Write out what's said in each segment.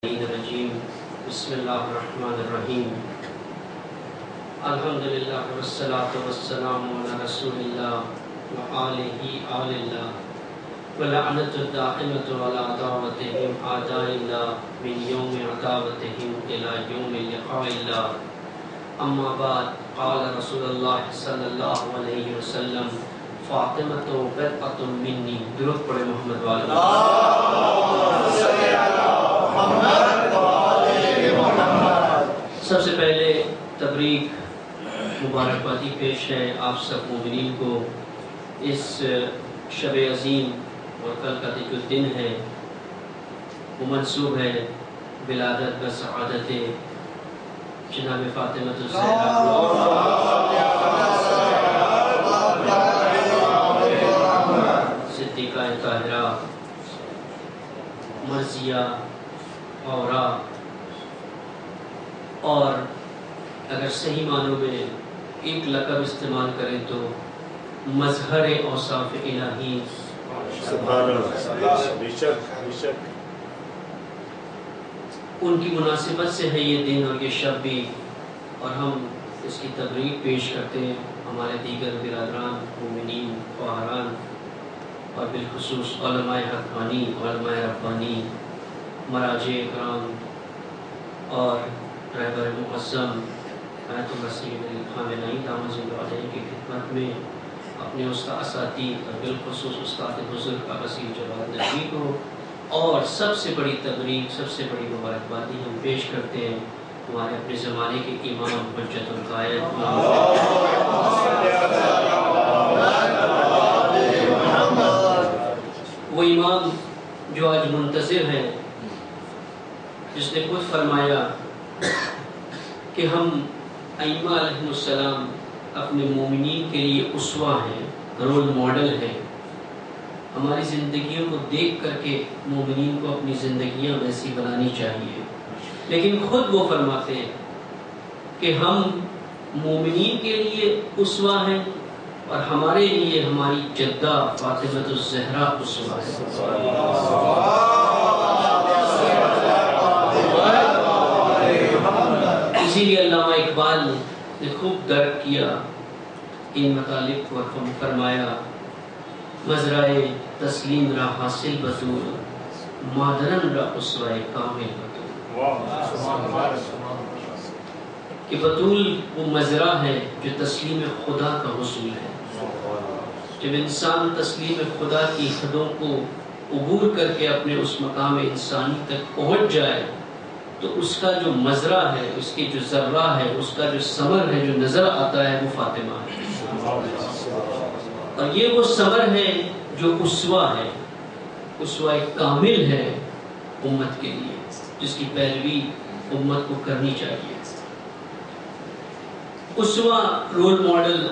بسم اللہ الرحمن الرحیم الحمدللہ والصلاة والسلام علی رسول اللہ وآلہ آل اللہ ولعنت الدائمۃ علی عداوتہم اعداء اللہ من یوم عداوتہم الی یوم لقاء اللہ اما بعد قال رسول اللہ صلی اللہ علیہ وسلم فاطمۃ بضعۃ منی. درود پڑھے محمد والا. سب سے پہلے تبریک مبارکبادی پیش ہے آپ سب مومنین کو اس شب عظیم اور کل کا جو دن ہے وہ منسوب ہے ولادت و سعادت جناب فاطمہ الزہرا صدیقہ طاہرہ مرضیہ اورا، اور اگر صحیح معنوں میں ایک لقب استعمال کریں تو مظہر اوصاف الہی. ان کی مناسبت سے ہے یہ دن اور یہ شب بھی، اور ہم اس کی تبریک پیش کرتے ہیں ہمارے دیگر برادران مومنین خواہران اور بالخصوص علماء حقانی علماء ربانی مراجع اکرام اور رہبر معظم آیت اللہ سید علی خامنہئی دامت العلیہ کی خدمت میں اپنے اساتید اور بالخصوص استاد بزرگ کا وسیع جواد نبی کو اور سب سے بڑی تبریک سب سے بڑی مبارکبادی ہم پیش کرتے ہیں ہمارے اپنے زمانے کے امام حجت القائد وہ امام جو آج منتظر ہیں، جس نے خود فرمایا کہ ہم ائمہ علیہ السلام اپنے مومنین کے لیے اسوہ ہیں، رول ماڈل ہیں. ہماری زندگیوں کو دیکھ کر کے مومنین کو اپنی زندگیاں ویسی بنانی چاہیے، لیکن خود وہ فرماتے ہیں کہ ہم مومنین کے لیے اسوہ ہیں اور ہمارے لیے ہماری جدہ فاطمہ الزہرا اسوہ ہے. اسی لیے علامہ اقبال نے خوب درک کیا ان مطالب کو اور فرمایا مزرائے تسلیم را حاصل بطول مادرن را اسوہ کامل بطول. کہ بطول وہ مزرع ہے جو تسلیم خدا کا حصول ہے. جب انسان تسلیم خدا کی حدوں کو عبور کر کے اپنے اس مقام انسانی تک پہنچ جائے تو اس کا جو مزرع ہے، اس کی جو ذرہ ہے، اس کا جو ثمر ہے جو نظر آتا ہے وہ فاطمہ ہے. اور یہ وہ ثمر ہے جو اسوہ ہے، اسوہ کامل ہے امت کے لیے، جس کی پیروی امت کو کرنی چاہیے. اسوہ رول ماڈل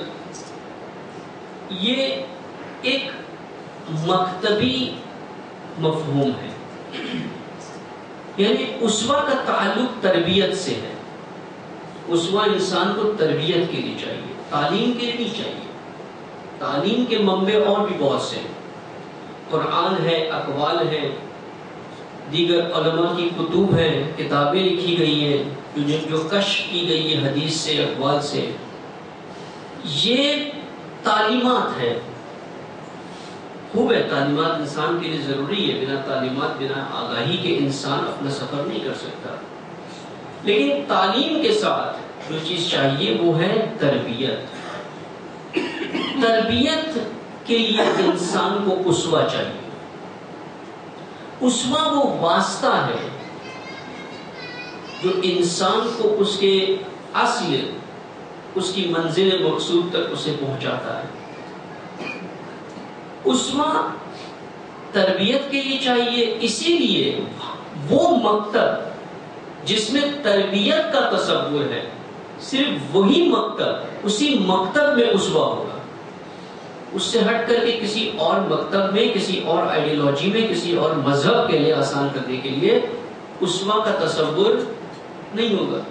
یہ ایک مکتبی مفہوم ہے، یعنی اسوہ کا تعلق تربیت سے ہے. اسوہ انسان کو تربیت کے لیے چاہیے، تعلیم کے لیے نہیں چاہیے. تعلیم کے منبع اور بھی بہت سے ہیں، قرآن ہے، اقوال ہے، دیگر علماء کی کتب ہیں، کتابیں لکھی گئی ہیں جو کشف کی گئی ہے حدیث سے اقوال سے. یہ تعلیمات ہے، خوب ہے، تعلیمات انسان کے لیے ضروری ہے. بنا تعلیمات بنا آگاہی کے انسان اپنا سفر نہیں کر سکتا. لیکن تعلیم کے ساتھ جو چیز چاہیے وہ ہے تربیت. تربیت کے لیے انسان کو اسوہ چاہیے. اسوہ وہ واسطہ ہے جو انسان کو اس کے اصل، اس کی منزل مقصود تک اسے پہنچاتا ہے. اسوہ تربیت کے لیے چاہیے، اسی لیے وہ مکتب جس میں تربیت کا تصور ہے صرف وہی مکتب، اسی مکتب میں اسوہ ہوگا. اس سے ہٹ کر کے کسی اور مکتب میں، کسی اور آئیڈیالوجی میں، کسی اور مذہب کے لیے آسان کرنے کے لیے اسوہ کا تصور نہیں ہوگا.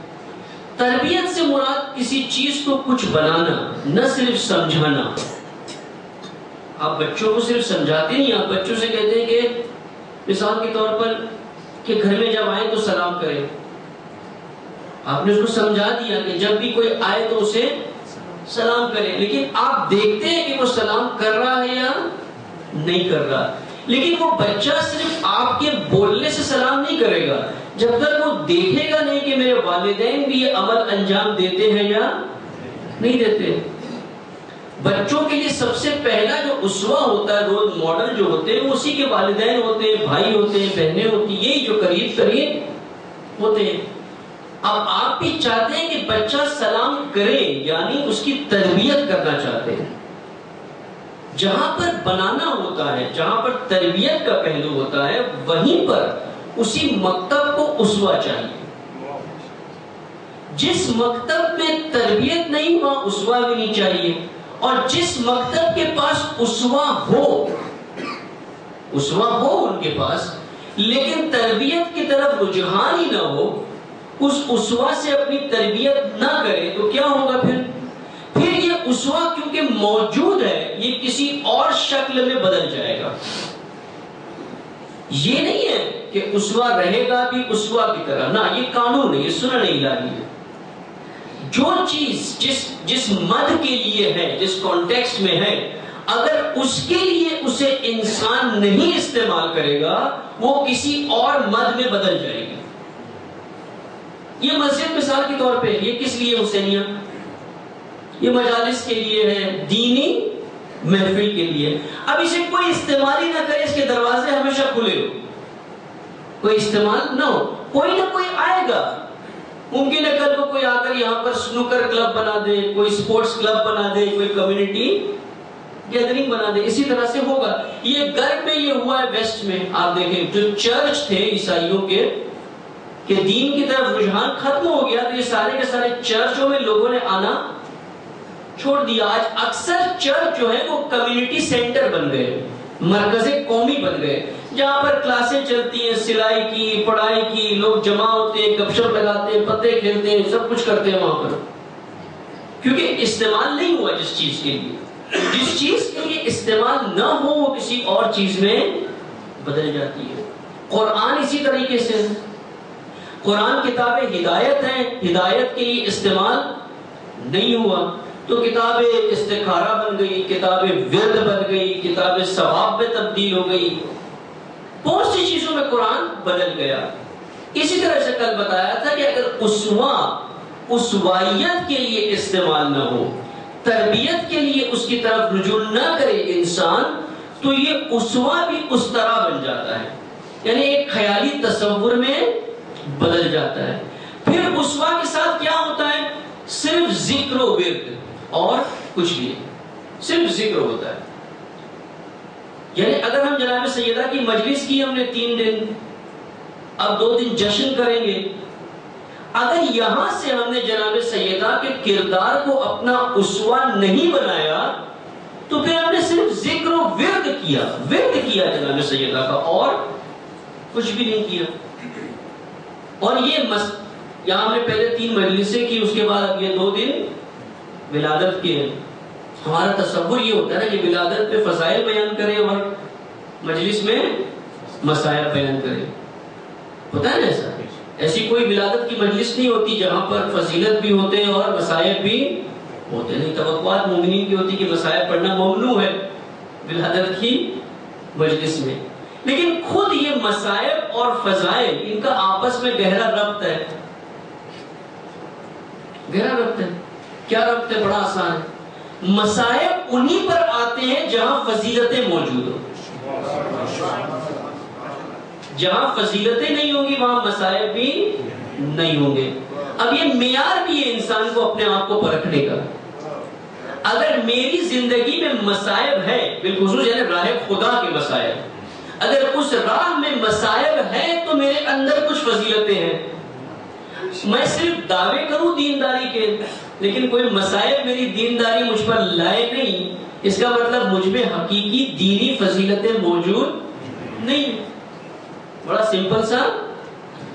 تربیت سے مراد کسی چیز کو کچھ بنانا، نہ صرف سمجھانا. آپ بچوں کو صرف سمجھاتے نہیں، آپ بچوں سے کہتے ہیں کہ مثال کے طور پر کہ گھر میں جب آئے تو سلام کرے. آپ نے اس کو سمجھا دیا کہ جب بھی کوئی آئے تو اسے سلام کرے. لیکن آپ دیکھتے ہیں کہ وہ سلام کر رہا ہے یا نہیں کر رہا. لیکن وہ بچہ صرف آپ کے بولنے سے سلام نہیں کرے گا جب تک وہ دیکھے گا نہیں کہ میرے والدین بھی یہ عمل انجام دیتے ہیں یا نہیں دیتے. بچوں کے لیے سب سے پہلا جو اسوہ ہوتا ہے، رول ماڈل جو ہوتے ہیں، وہ اسی کے والدین ہوتے ہیں، بھائی ہوتے ہیں، بہنیں ہوتی ہیں، یہی جو قریب ہوتے ہیں. اب آپ بھی چاہتے ہیں کہ بچہ سلام کرے، یعنی اس کی تربیت کرنا چاہتے ہیں. جہاں پر بنانا ہوتا ہے، جہاں پر تربیت کا پہلو ہوتا ہے، وہیں پر اسی مکتب کو اسوہ چاہیے. جس مکتب میں تربیت نہیں وہاں اسوہ بھی نہیں چاہیے. اور جس مکتب کے پاس اسوہ ہو ان کے پاس، لیکن تربیت کی طرف رجحان ہی نہ ہو، اس اسوہ سے اپنی تربیت نہ کرے، تو کیا ہوگا پھر یہ اسوہ کیونکہ موجود ہے، یہ کسی اور شکل میں بدل جائے گا. یہ نہیں ہے کہ اسوہ رہے گا بھی اسوہ کی طرح، نہ، یہ قانون ہے، یہ سنن الہی ہے. جو چیز جس مد کے لیے ہے، جس کانٹیکسٹ میں ہے، اگر اس کے لیے اسے انسان نہیں استعمال کرے گا، وہ کسی اور مد میں بدل جائے گی. یہ مسجد مثال کے طور پہ، یہ کس لیے حسینیہ؟ یہ مجالس کے لیے ہے، دینی محفل کے لیے. اب اسے کوئی استعمال ہی نہ کرے، اس کے دروازے ہمیشہ کھلے ہو، کوئی استعمال نہ ہو، کوئی نہ کوئی آئے گا. ممکن ہے کل کو کوئی آ کر یہاں پر سنوکر کلب بنا دے، کوئی سپورٹس کلب بنا دے، کوئی کمیونٹی گیدرنگ بنا دے. اسی طرح سے ہوگا. یہ غرب میں یہ ہوا ہے، ویسٹ میں آپ دیکھیں جو چرچ تھے عیسائیوں کے کہ دین کی طرف رجحان ختم ہو گیا، تو یہ سارے کے سارے چرچوں میں لوگوں نے آنا چھوڑ دیا. آج اکثر چرچ جو ہے وہ کمیونٹی سینٹر بن گئے، مرکز قومی بن گئے، جہاں پر کلاسیں چلتی ہیں، سلائی کی، پڑھائی کی، لوگ جمع ہوتے ہیں، گپ شپ لگاتے ہیں، پتے کھیلتے ہیں، سب کچھ کرتے ہیں وہاں پر. کیونکہ استعمال نہیں ہوا جس چیز کے لیے. جس چیز کے لیے استعمال نہ ہو وہ کسی اور چیز میں بدل جاتی ہے. قرآن اسی طریقے سے، قرآن کتاب ہدایت ہے، ہدایت کے لیے استعمال نہیں ہوا تو کتاب استخارہ بن گئی، کتاب ورد بن گئی، کتاب ثواب میں تبدیل ہو گئی. بہت سی چیزوں میں قرآن بدل گیا. اسی طرح سے کل بتایا تھا کہ اگر اسوائیت کے لیے استعمال نہ ہو، تربیت کے لیے اس کی طرف رجوع نہ کرے انسان، تو یہ اسوہ بھی اس طرح بن جاتا ہے، یعنی ایک خیالی تصور میں بدل جاتا ہے. پھر اسوہ کے ساتھ کیا ہوتا ہے؟ صرف ذکر و ورد اور کچھ بھی، صرف ذکر ہوتا ہے. یعنی اگر ہم جناب سیدہ کی مجلس کی ہم نے 3 دن، اب 2 دن جشن کریں گے، اگر یہاں سے ہم نے جناب سیدہ کے کردار کو اپنا اسوہ نہیں بنایا تو پھر ہم نے صرف ذکر و ورد کیا جناب سیدہ کا، اور کچھ بھی نہیں کیا. اور یہاں ہم نے پہلے 3 مجلسیں کی، اس کے بعد اب یہ 2 دن ولادت کے. ہمارا تصور یہ ہوتا ہے نا کہ ولادت پہ فضائل بیان کرے اور مجلس میں مسائل بیان کرے. ہوتا ہے نا ایسا؟ ایسی کوئی ولادت کی مجلس نہیں ہوتی جہاں پر فضیلت بھی ہوتے ہیں اور مسائل بھی ہوتے نہیں. توقعات مومنین کی ہوتی کہ مسائل پڑھنا ممنوع ہے ولادت کی مجلس میں، لیکن خود یہ مسائل اور فضائل ان کا آپس میں گہرا ربط ہے. گہرا ربط ہے. کیا ربط ہے؟ بڑا آسان ہے. مسائب انہی پر آتے ہیں جہاں فضیلتیں موجود ہوں. جہاں فضیلتیں نہیں ہوں گی وہاں مسائب بھی نہیں ہوں گے. اب یہ معیار بھی ہے انسان کو اپنے آپ کو پرکھنے کا. اگر میری زندگی میں مسائب ہے، بالخصوص یعنی راہ خدا کے مسائب، اگر اس راہ میں مسائب ہے تو میرے اندر کچھ فضیلتیں ہیں. میں صرف دعوے کروں دینداری کے، لیکن کوئی مسائل میری دینداری مجھ پر لائے نہیں، اس کا مطلب مجھ میں حقیقی دینی فضیلتیں موجود نہیں. بڑا سمپل سا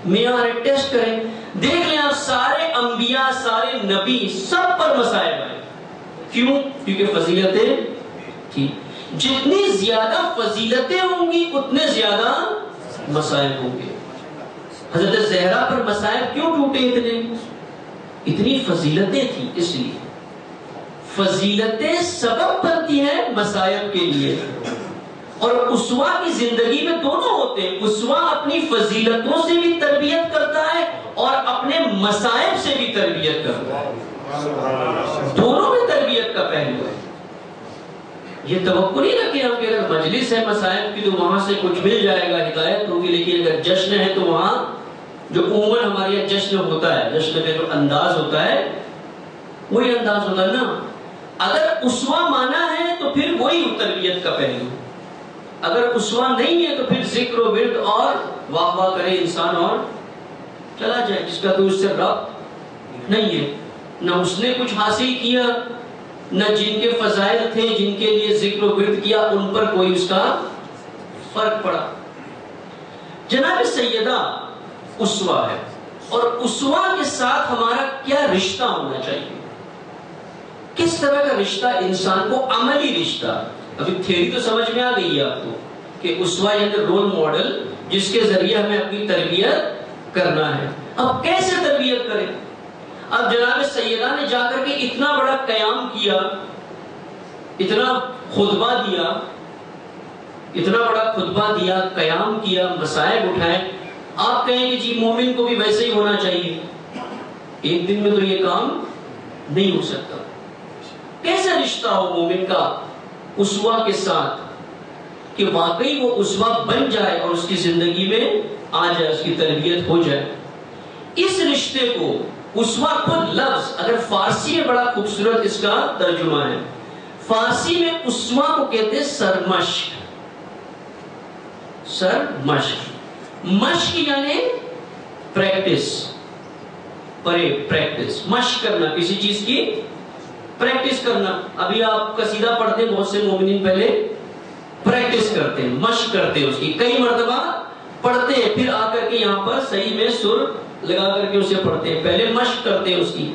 معیار ٹیسٹ کریں، دیکھ لیں آپ سارے انبیاء، سارے نبی، سب پر مسائل آئے. کیوں؟ کیونکہ فضیلتیں تھی. جتنی زیادہ فضیلتیں ہوں گی اتنے زیادہ مسائل ہوں گے. حضرت زہرا پر مصائب کیوں ٹوٹے؟ اتنی فضیلتیں تھیں، اس لیے فضیلتیں سبب بنتی ہیں مصائب کے لیے، اور اسوہ کی زندگی میں دونوں ہوتے ہیں. اسوہ اپنی فضیلتوں سے بھی تربیت کرتا ہے اور اپنے مصائب سے بھی تربیت کرتا ہے، دونوں میں تربیت کا پہلو ہے. یہ توقع نہیں رکھے ہم کہ اگر مجلس ہے مصائب کی تو وہاں سے کچھ مل جائے گا، ہدایت ہوگی، لیکن اگر جشن ہے تو وہاں جو عموماً ہمارے یہاں جشن ہوتا ہے، جشن کا جو انداز ہوتا ہے وہی انداز ہوتا ہے نا. اگر اسوہ مانا ہے تو پھر وہی تربیت کا پہلو، اگر اسوہ نہیں ہے تو پھر ذکر و ورد اور واہ واہ کرے انسان اور چلا جائے، جس کا تو اس سے ربط نہیں ہے، نہ اس نے کچھ حاصل کیا، نہ جن کے فضائل تھے جن کے لیے ذکر و ورد کیا ان پر کوئی اس کا فرق پڑا. جناب سیدہ اسوہ ہے، اور اسوہ کے ساتھ ہمارا کیا رشتہ ہونا چاہیے، کس طرح کا رشتہ انسان کو، عملی رشتہ. ابھی تھیوری تو سمجھ میں آ گئی ہے آپ کو کہ اسوہ یعنی رول ماڈل جس کے ذریعے ہمیں اپنی تربیت کرنا ہے. اب کیسے تربیت کریں؟ اب جناب سیدہ نے جا کر کے اتنا بڑا قیام کیا، اتنا خطبہ دیا، اتنا بڑا خطبہ دیا، قیام کیا، مصائب اٹھائے. آپ کہیں کہ جی مومن کو بھی ویسے ہی ہونا چاہیے، ایک دن میں تو یہ کام نہیں ہو سکتا. کیسا رشتہ ہو مومن کا اسوہ کے ساتھ کہ واقعی وہ اسوہ بن جائے اور اس کی زندگی میں آ جائے، اس کی تربیت ہو جائے. اس رشتے کو اسوہ خود لفظ اگر فارسی میں بڑا خوبصورت اس کا ترجمہ ہے. فارسی میں اسوہ کو کہتے ہیں سرمشق. سرمشق، مشق یعنی پریکٹس، پریکٹس، مشق کرنا، کسی چیز کی پریکٹس کرنا. ابھی آپ قصیدہ پڑھتے ہیں، بہت سے مومنین پہلے پریکٹس کرتے ہیں، مشق کرتے ہیں، اس کی کئی مرتبہ پڑھتے ہیں، پھر آ کر کے یہاں پر صحیح میں سر لگا کر کے اسے پڑھتے ہیں، پہلے مشق کرتے ہیں اس کی.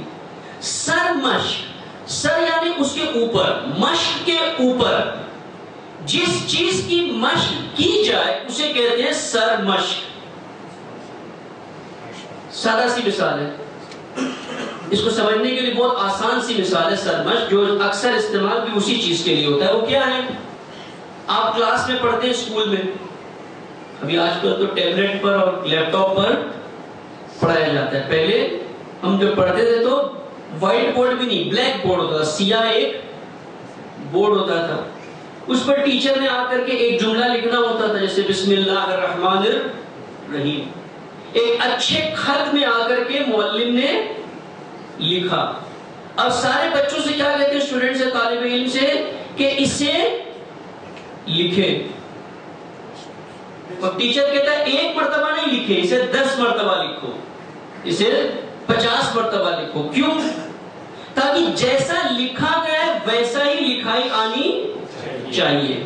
سر مشق، سر یعنی اس کے اوپر، مشق کے اوپر جس چیز کی مشق کی جائے اسے کہتے ہیں سر مشق. سادہ سی مثال ہے، اس کو سمجھنے کے لیے بہت آسان سی مثال ہے. سرمشق جو اکثر استعمال بھی اسی چیز کے لیے ہوتا ہے، وہ کیا ہے؟ آپ کلاس میں پڑھتے ہیں اسکول میں، ابھی آج کل تو ٹیبلٹ پر اور لیپ ٹاپ پر پڑھایا جاتا ہے. پہلے ہم جو پڑھتے تھے تو وائٹ بورڈ بھی نہیں، بلیک بورڈ ہوتا تھا، سیاہ ایک بورڈ ہوتا تھا. اس پر ٹیچر نے آ کر کے ایک جملہ لکھنا ہوتا تھا، جیسے بسم اللہ الرحمن الرحیم. ایک اچھے خط میں آ کر کے معلم نے لکھا. اب سارے بچوں سے کیا کہتے ہیں، اسٹوڈنٹ سے، طالب علم سے، کہ اسے لکھے. اور ٹیچر کہتا ہے ایک مرتبہ نہیں لکھے، اسے 10 مرتبہ لکھو، اسے 50 مرتبہ لکھو. کیوں؟ تاکہ جیسا لکھا گیا ہے ویسا ہی لکھائی آنی چاہیے.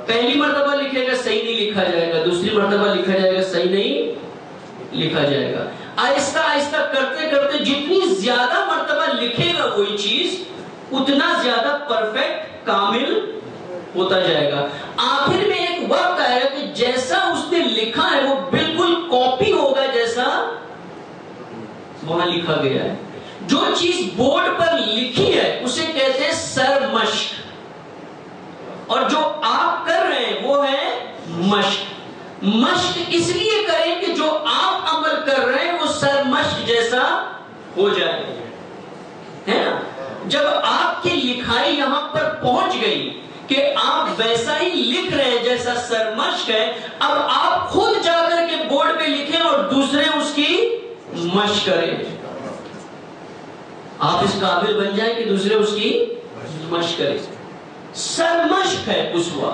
پہلی مرتبہ لکھے گا صحیح نہیں لکھا جائے گا، دوسری مرتبہ لکھا جائے گا صحیح نہیں لکھا جائے گا. آہستہ آہستہ کرتے کرتے جتنی زیادہ مرتبہ لکھے گا کوئی چیز اتنا زیادہ پرفیکٹ، کامل ہوتا جائے گا. آخر میں ایک وقت آئے گا کہ جیسا اس نے لکھا ہے وہ بالکل کاپی ہوگا جیسا وہاں لکھا گیا ہے. جو چیز بورڈ پر لکھی ہے اسے کہتے ہیں سرمشق، اور جو آپ کر رہے ہیں وہ ہے مشق. مشق اس لیے کریں کہ جو آپ عمل کر رہے ہیں وہ سرمشق جیسا ہو جائے، ہے نا. جب آپ کی لکھائی یہاں پر پہنچ گئی کہ آپ ویسا ہی لکھ رہے ہیں جیسا سرمشق ہے، اب آپ خود جا کر کے بورڈ پہ لکھیں اور دوسرے اس کی مشق کریں. آپ اس قابل بن جائیں کہ دوسرے اس کی مشق کریں. سرمشق ہے اسوہ.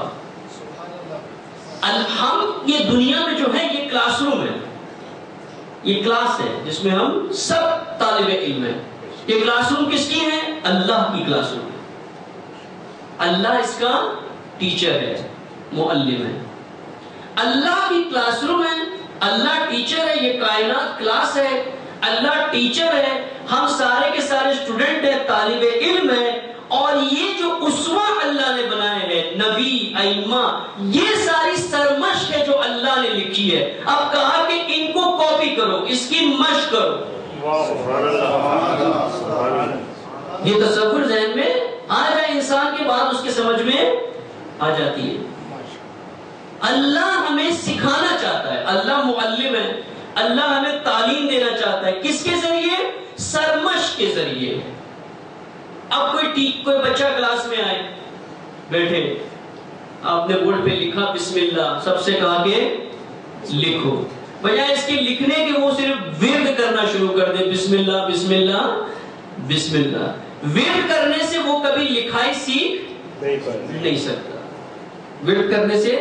ہم یہ دنیا میں جو ہے یہ کلاس روم ہے، یہ کلاس ہے جس میں ہم سب طالب علم ہیں. یہ کلاس روم کس کی ہے؟ اللہ کی کلاس روم ہے. اللہ اس کا ٹیچر ہے، معلم ہے. اللہ کی کلاس روم ہے، اللہ ٹیچر ہے. یہ کائنات کلاس ہے، اللہ ٹیچر ہے، ہم سارے کے سارے اسٹوڈنٹ ہیں، طالب علم ہیں. اور یہ جو اسوہ اللہ نے بنائے ہیں، نبی، ائمہ، یہ ساری سرمشق ہے جو اللہ نے لکھی ہے. اب کہا کہ ان کو کرو، اس کی مشق کرو. یہ تصور ذہن میں آ جائے انسان کے بعد اس کے سمجھ میں آ جاتی ہے. اللہ ہمیں سکھانا چاہتا ہے، اللہ معلم ہے، اللہ ہمیں تعلیم دینا چاہتا ہے. کس کے ذریعے؟ سرمشق کے ذریعے. اب کوئی بچہ کلاس میں آئے، بیٹھے، آپ نے بورڈ پہ لکھا بسم اللہ، سب سے کہا کہ لکھو. بجائے اس کے لکھنے کے وہ صرف ورد کرنا شروع کر دے، بسم اللہ بسم اللہ بسم اللہ. ورد کرنے سے وہ کبھی لکھائی سیکھ نہیں سکتا، ورد کرنے سے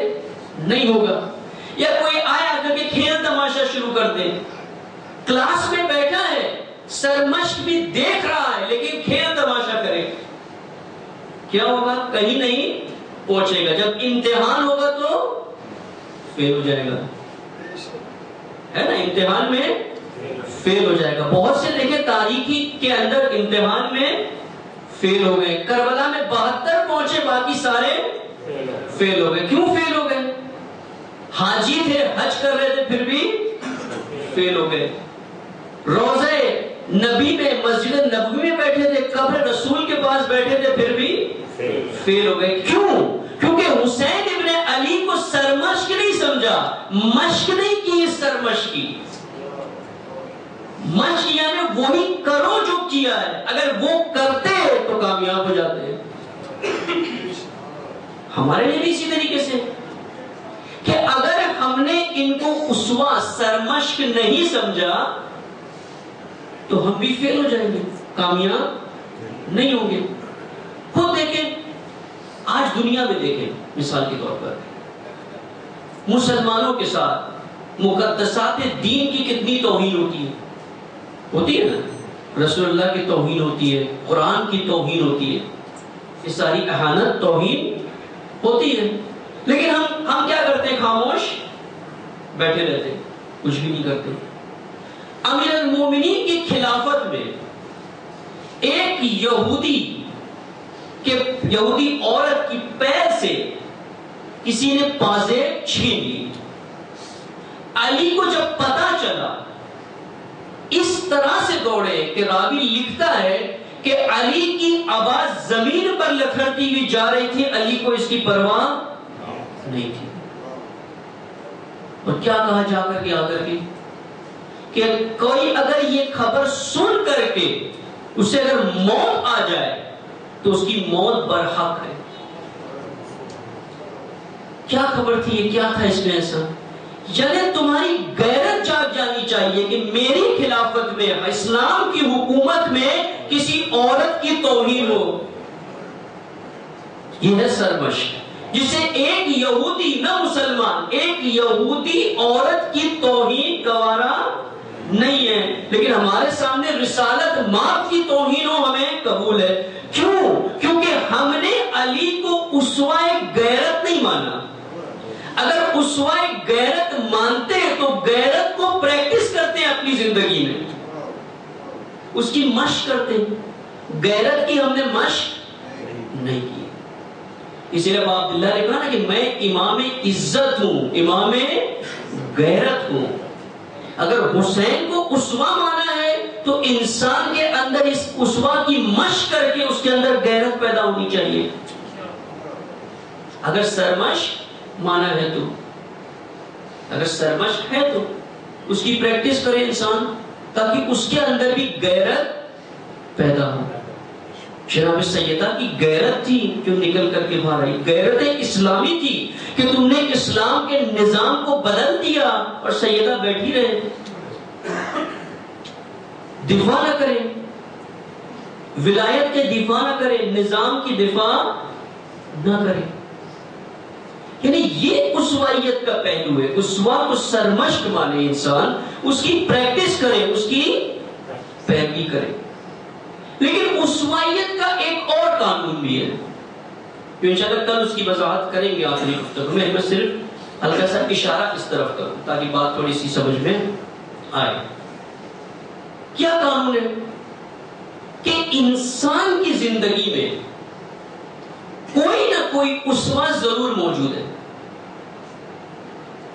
نہیں ہوگا. یا کوئی آیا کر کے کھیل تماشا شروع کر دے، کلاس میں بیٹھا ہے، سرمشق بھی دیکھ رہا ہے لیکن کھیل تماشا کرے، کیا ہوگا؟ کہیں نہیں پہنچے گا. جب امتحان ہوگا تو فیل ہو جائے گا، ہے نا؟ امتحان میں فیل ہو جائے گا. بہت سے دیکھیں تاریخی کے اندر امتحان میں فیل ہو گئے. کربلا میں 72 پہنچے، باقی سارے فیل ہو گئے. کیوں فیل ہو گئے؟ حاجی تھے، حج کر رہے تھے، پھر بھی فیل ہو گئے. روضہ نبی میں، مسجد نبوی میں بیٹھے تھے، قبر رسول کے پاس بیٹھے تھے، پھر بھی فیل ہو گئے. کیوں؟ کیونکہ حسین ابن علی کو سرمشق نہیں سمجھا، مشق نہیں کی. سرمشق کی مشق یعنی وہی کرو جو کیا ہے، اگر وہ کرتے تو کامیاب ہو جاتے. ہمارے لیے بھی اسی طریقے سے کہ اگر ہم نے ان کو اسوہ سرمشق نہیں سمجھا تو ہم بھی فیل ہو جائیں گے، کامیاب نہیں ہوں گے. خود دیکھیں، آج دنیا میں دیکھیں، مثال کے طور پر مسلمانوں کے ساتھ مقدسات دین کی کتنی توہین ہوتی ہے نا؟ رسول اللہ کی توہین ہوتی ہے، قرآن کی توہین ہوتی ہے، یہ ساری اہانت توہین ہوتی ہے. لیکن ہم کیا کرتے ہیں؟ خاموش بیٹھے رہتے، کچھ بھی نہیں کرتے. امیر المومنین کی خلافت میں ایک یہودی عورت کی پیر سے کسی نے پازیب چھین لی. علی کو جب پتا چلا، اس طرح سے دوڑے کہ راوی لکھتا ہے کہ علی کی آواز زمین پر لکھڑتی ہوئی جا رہی تھی، علی کو اس کی پرواہ نہیں تھی. اور کیا کہا جا کر کے آ کر کے کہ کوئی اگر یہ خبر سن کر کے اسے اگر موت آ جائے تو اس کی موت برحق ہے. کیا خبر تھی یہ؟ کیا تھا اس میں ایسا؟ یعنی تمہاری غیرت جاگ جانی چاہیے کہ میری خلافت میں، اسلام کی حکومت میں کسی عورت کی توہین ہو. یہ ہے سرمشق، جسے ایک یہودی، نہ مسلمان، ایک یہودی عورت کی توہین گوارا نہیں ہے. لیکن ہمارے سامنے رسالت ماں کی توہین ہو، ہمیں قبول ہے. کیوں؟ کیونکہ ہم نے علی کو اسوہ غیرت نہیں مانا. اگر اسوہ غیرت مانتے تو غیرت کو پریکٹس کرتے اپنی زندگی میں، اس کی مشق کرتے. غیرت کی ہم نے مشق نہیں کی. اسی لیے ابو عبداللہ نے کہا نا کہ میں امام عزت ہوں، امام غیرت ہوں. اگر حسین کو اسوہ مانا ہے تو انسان کے اندر اس اسوہ کی مشق کر کے اس کے اندر غیرت پیدا ہونی چاہیے. اگر سرمشق مانا ہے تو، اگر سرمشق ہے تو اس کی پریکٹس کرے انسان، تاکہ اس کے اندر بھی غیرت پیدا ہو. جناب سیدہ کی غیرت تھی جو نکل کر کے باہر آئی. غیرت اسلامی تھی کہ تم نے اسلام کے نظام کو بدل دیا اور سیدہ بیٹھی رہے، دفاع نہ کرے، ولایت کے دفاع نہ کرے، نظام کی دفاع نہ کرے. یعنی یہ اسوائیت کا پہلو ہے. اسوہ کو سرمشق مانے انسان، اس کی پریکٹس کرے، اس کی پیروی کرے. لیکن اسوائیت کا ایک اور قانون بھی ہے جو انشاءاللہ کل اس کی وضاحت کریں گے آخری گفتگو میں. میں صرف ہلکا سا اشارہ اس طرف کروں تاکہ بات تھوڑی سی سمجھ میں آئے. کیا قانون ہے؟ کہ انسان کی زندگی میں کوئی نہ کوئی اسوہ ضرور موجود ہے.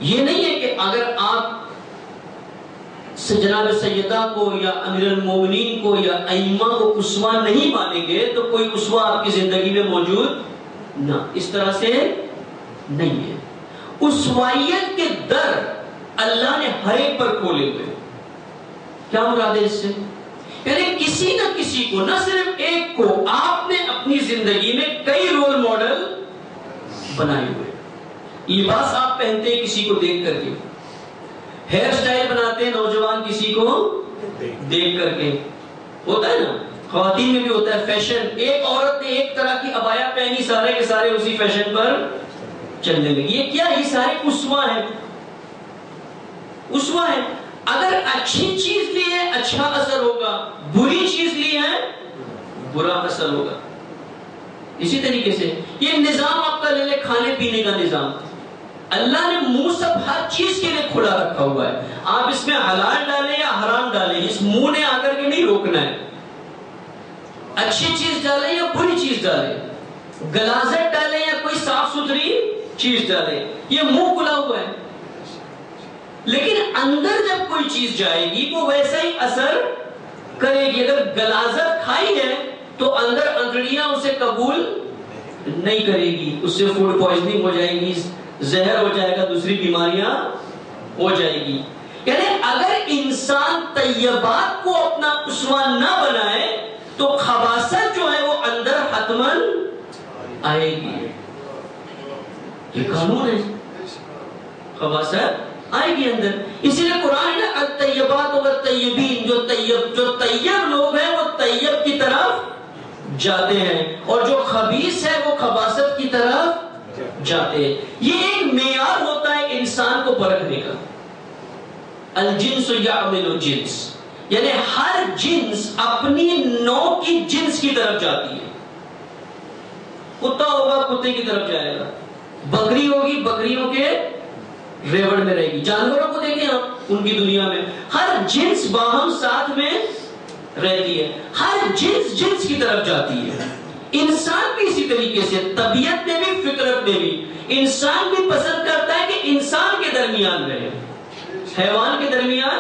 یہ نہیں ہے کہ اگر آپ جناب سیدہ کو یا امیر المومنین کو یا ائمہ کو اسوہ نہیں مانیں گے تو کوئی اسوہ آپ کی زندگی میں موجود نہ. اس طرح سے نہیں ہے. اسوائیت کے در اللہ نے ہر ایک پر کھولے ہوئے. کیا مراد ہے اس سے؟ یعنی کسی نہ کسی کو، نہ صرف ایک کو، آپ نے اپنی زندگی میں کئی رول ماڈل بنائے ہوئے. لباس آپ پہنتے ہیں کسی کو دیکھ کر کے، ہیئر سٹائل بناتے ہیں نوجوان کسی کو دیکھ کر کے. ہوتا ہے نا، خواتین میں بھی ہوتا ہے فیشن. ایک عورت نے ایک طرح کی عبایا پہنی، سارے کے سارے اسی فیشن پر چلنے لگی. یہ کیا؟ یہ سارے اسوہ ہیں. اسوہ ہیں. اگر اچھی چیز لی ہے اچھا اثر ہوگا، بری چیز لی ہے برا اثر ہوگا. اسی طریقے سے یہ نظام آپ کا لے لے، کھانے پینے کا نظام، اللہ نے منہ سب ہر چیز کے لیے کھلا رکھا ہوا ہے. آپ اس میں حلال ڈالیں یا حرام ڈالیں، اس منہ نے آ کر کے نہیں روکنا ہے. اچھی چیز ڈالیں یا بری چیز ڈالیں، غلاظت ڈالیں یا کوئی صاف ستھری چیز ڈالیں، یہ منہ کھلا ہوا ہے. لیکن اندر جب کوئی چیز جائے گی وہ ویسا ہی اثر کرے گی. اگر غلاظت کھائی ہے تو اندر اندڑیاں اسے قبول نہیں کرے گی، اس سے فوڈ پوائزننگ ہو جائے گی، زہر ہو جائے گا، دوسری بیماریاں ہو جائے گی. یعنی اگر انسان طیبات کو اپنا اسوہ نہ بنائے تو خباثت جو ہے وہ اندر حتماً آئے گی. یہ قانون ہے، خباثت آئے گی اندر. اسی لیے قرآن ہے الطیبات والطیبین، جو طیب لوگ ہیں وہ طیب کی طرف جاتے ہیں، اور جو خبیث ہے وہ خباثت کی طرف جاتے ہیں. یہ ایک معیار ہوتا ہے انسان کو پرکھنے کا. الجنس یعمل الجنس، یعنی ہر جنس اپنی نوع کی جنس کی طرف جاتی ہے. کتا ہوگا کتے کی طرف جائے گا، بکری ہوگی بکریوں کے ریوڑ میں رہے گی. جانوروں کو دیکھیں آپ، ان کی دنیا میں ہر جنس باہم ساتھ میں رہتی ہے، ہر جنس جنس کی طرف جاتی ہے. انسان بھی اسی طریقے سے، طبیعت میں بھی فطرت میں بھی انسان بھی پسند کرتا ہے کہ انسان کے درمیان رہے، حیوان کے درمیان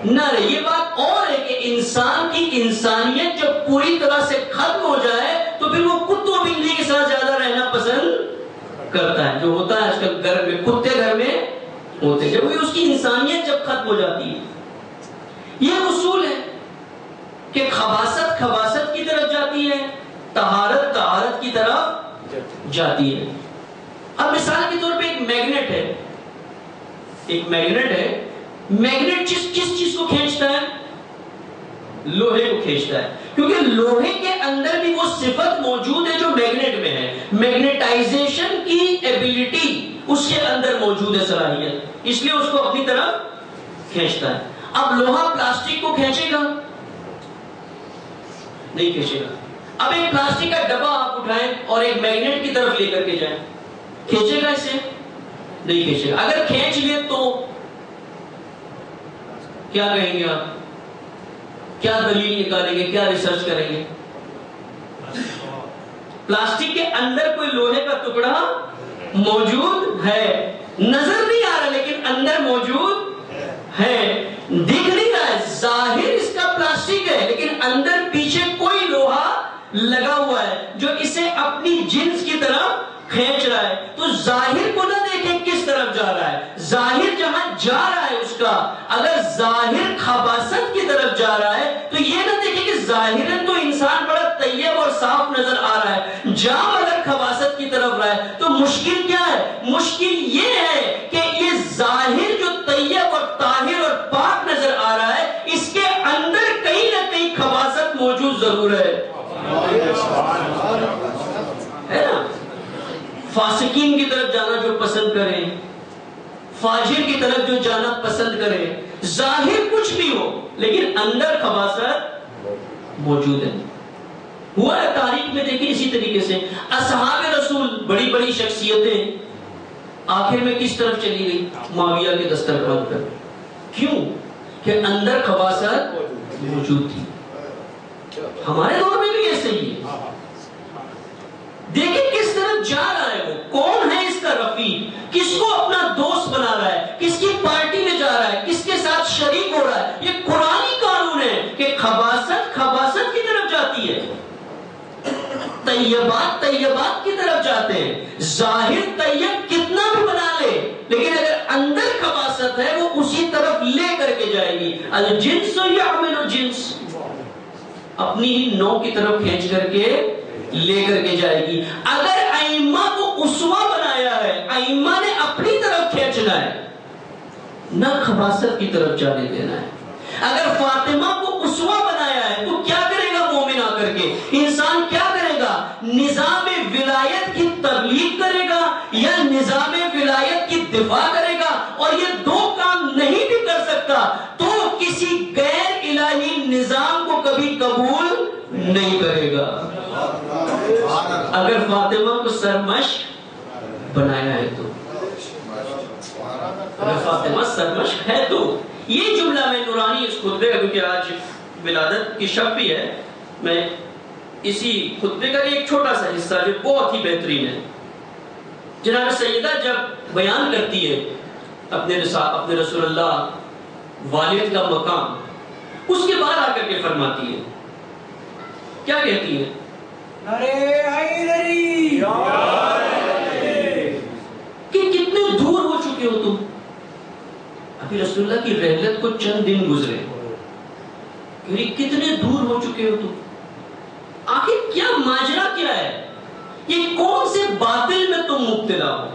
نہ رہے. یہ بات اور ہے کہ انسان کی انسانیت جب پوری طرح سے ختم ہو جائے تو پھر وہ کتوں بلی کے ساتھ زیادہ رہنا پسند کرتا ہے. جو ہوتا ہے آج کل گھر میں، کتے گھر میں ہوتے ہیں، جب اس کی انسانیت جب ختم ہو جاتی ہے. یہ اصول ہے کہ خباثت خباثت کی طرف جاتی ہے، طہارت طہارت کی طرف جاتی ہے. اب مثال کے طور پہ ایک میگنیٹ ہے، ایک میگنیٹ ہے. میگنیٹ کس چیز کو کھینچتا ہے؟ لوہے کو کھینچتا ہے، کیونکہ لوہے کے اندر بھی وہ صفت موجود ہے جو میگنیٹ میں ہے. میگنیٹائزیشن کی ایبیلٹی اس کے اندر موجود ہے، صلاحیت، اس لیے اس کو اپنی طرف کھینچتا ہے. اب لوہا پلاسٹک کو کھینچے گا؟ نہیں کھینچے گا. اب ایک پلاسٹک کا ڈبہ آپ اٹھائیں اور ایک میگنیٹ کی طرف لے کر کے جائیں، کھینچے گا اسے؟ نہیں کھینچے گا. اگر کھینچ لیے تو کیا کہیں گے آپ؟ کیا دلیل نکالیں گے؟ کیا ریسرچ کریں گے؟ پلاسٹک کے اندر کوئی لوہے کا ٹکڑا موجود ہے، نظر نہیں آ رہا لیکن اندر موجود ہے. دکھ نہیں رہا ہے، ظاہر اس کا پلاسٹک ہے لیکن اندر پیچھے کوئی لوہا لگا ہوا ہے جو اسے اپنی جنس کی طرف کھینچ رہا ہے. تو ظاہر کو نہ دیکھیں کس طرف جا رہا ہے، ظاہر جہاں جا رہا ہے اس کا، اگر ظاہر خباثت کی طرف جا رہا ہے تو یہ نہ دیکھیں کہ ظاہراً تو انسان بڑا طیب اور صاف نظر آ رہا ہے، جہاں اگر خباثت کی طرف رہا ہے تو مشکل کیا ہے؟ مشکل یہ ہے کہ یہ ظاہر جو طیب اور طاہر اور پاک نظر آ رہا ہے اس کے اندر کہیں نہ کہیں خباثت موجود ضرور ہے. ہے نا؟ فاسقین کی طرف جانا جو پسند کریں، فاجر کی طرف جو جانا پسند کریں، ظاہر کچھ بھی ہو لیکن اندر خباثت موجود ہے. ہوا ہے تاریخ میں، دیکھیں اسی طریقے سے اصحاب رسول، بڑی بڑی شخصیتیں آخر میں کس طرف چلی گئی؟ معاویہ کے دسترخوان پر. کیوں؟ کہ اندر خباثت موجود تھی. ہمارے دور میں بھی ایسے ہی ہے. دیکھیں کس طرف جا رہا ہے، وہ کون ہے اس کا رفیق، کس کو اپنا دوست بنا رہا ہے، کس کی پارٹی میں جا رہا ہے، کس کے ساتھ شریک ہو رہا ہے. خباثت خباثت کی طرف جاتی ہے، طیبات طیبات کی طرف جاتے ہیں. ظاہر طیب کتنا بھی بنا لے لیکن اگر اندر خباثت ہے وہ اسی طرف لے کر کے جائے گی. الجنس یعمل الجنس، اپنی ہی نو کی طرف کھینچ کر کے لے کر کے جائے گی. اگر ائمہ کو اسوہ بنایا ہے، ائمہ نے اپنی طرف کھینچنا ہے، نہ خباثت کی طرف جانے دینا ہے. اگر فاطمہ کو اسوہ بنایا ہے تو کیا کرے گا مومن آ کر کے؟ انسان کیا کرے گا؟ نظام ولایت کی تبلیغ کرے گا یا نظام ولایت کی دفاع کرے گا؟ اور یہ دو کام نہیں بھی کر سکتا تو کسی غیر الہی نظام کو کبھی قبول نہیں کرے گا. اگر فاطمہ کو سرمشق بنایا ہے تو، اگر فاطمہ سرمشق ہے تو، یہ جملہ میں نورانی اس خطبے کا، کیونکہ آج ولادت کی شب بھی ہے، میں اسی خطبے کا ایک چھوٹا سا حصہ جو بہت ہی بہترین ہے. جناب سیدہ جب بیان کرتی ہے اپنے رسول اللہ والد کا مقام، اس کے بعد آ کر کے فرماتی ہے، کیا کہتی ہے؟ کہ کتنے دور ہو چکے ہو تم. ابھی رسول اللہ کی رحلت کو چند دن گزرے، کتنے دور ہو چکے ہو تم. آخر کیا ماجرا کیا ہے؟ یہ کون سے باطل میں تم مبتلا ہو؟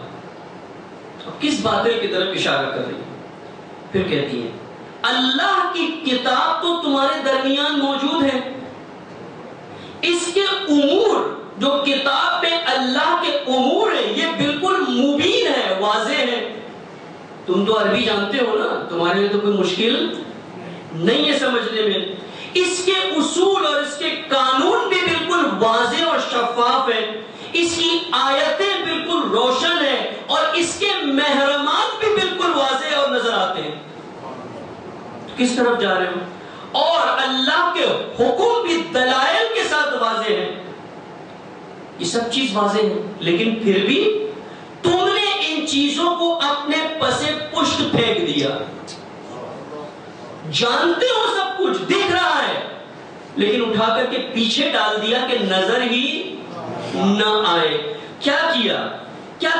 کس باطل کی طرف اشارہ کر رہی ہے؟ پھر کہتی ہے اللہ کی کتاب تو تمہارے درمیان موجود ہے، اس کے امور جو کتاب میں اللہ کے امور ہیں یہ بالکل مبین ہے، واضح ہے. تم تو عربی جانتے ہو نا، تمہارے لیے تو کوئی مشکل نہیں ہے سمجھنے میں. اس کے اصول اور اس کے قانون بھی بالکل واضح اور شفاف ہیں، اس کی آیتیں بالکل روشن ہیں اور اس کے محرمات بھی بالکل واضح اور نظر آتے ہیں. کس طرف جا رہے ہو؟ اور اللہ کے حکم بھی دلائل کے ساتھ واضح ہیں. یہ سب چیز واضح ہے لیکن پھر بھی تم نے ان چیزوں کو اپنے پسے پشت پھینک دیا. جانتے ہو سب کچھ دکھ رہا ہے لیکن اٹھا کر کے پیچھے ڈال دیا کہ نظر ہی نہ آئے. کیا کیا؟ کیا